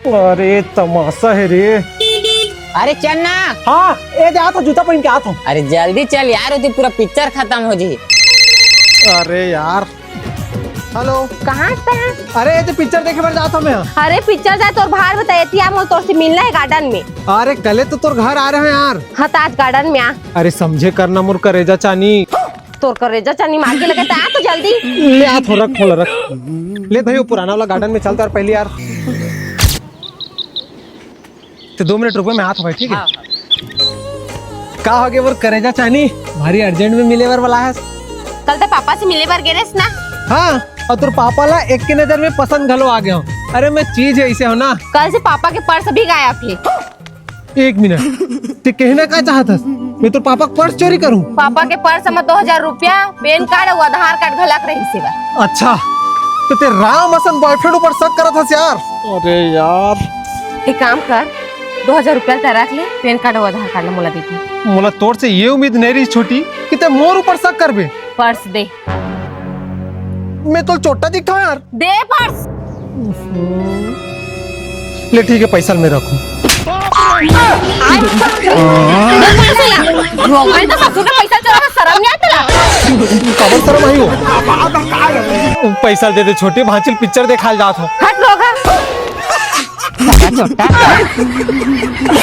अरे तमाशा है रे। अरे चल ना। हाँ ए जा तो जूता पहन के आता हूँ। अरे जल्दी चल यार, वो पूरा पिक्चर खत्म हो जी। अरे यार हेलो कहाँ पे है? अरे ये तो पिक्चर देखे बार जाता हूँ मैं। अरे पिक्चर जाए तो बाहर बताए थी हम तोर से मिलना है गार्डन में। अरे कल तो तोर घर आ रहे हैं यार। हाँ तो आज गार्डन में आ। अरे समझे करना मुर करेजा चानी। तोर करेजा चनी मार के लगे आ तो जल्दी ले आ थोड़ा खोल रख। ले भाई वो पुराना वाला गार्डन में चलता यार पहले यार। तो 2 मिनट रुको मैं हाथ भाई ठीक है। का हो गया वो करेजा चानी भारी अर्जेंट में मिले वाला है। कल तो पापा से मिले बार गेरेस ना। हाँ और तुर पापा ला एक के नजर में पसंद घलो आ गया हूँ। अरे मैं चीज है इसे हो ना। कल से पापा के पर्स भी गायब थे। 1 मिनट ते कहना क्या चाहता मैं तो पापा का पर्स चोरी करूं। पापा के पर्स में 2000 रुपया, पैन कार्ड और आधार कार्ड घलक रही से बा। अच्छा तो ते राम हसन बॉयफ्रेंड ऊपर शक करा था यार। अरे यार एक काम कर 2000 रुपया ते रख ले, पैन कार्ड और आधार कार्ड मोला देती। मोला तोर से ये उम्मीद नहीं रही छोटी कि ते मोर ऊपर शक करबे। पर्स दे। मैं तो छोटा दिखा यार। दे पर्स। ले ठीक है पैसा मैं रखूं। रोगाई तो ससुर का पैसा चला शर्म नहीं आता। कबर शर्म आई हो। पैसा दे दे छोटी भांचिल पिक्चर देखा जात हो। हट रोगा। छोटा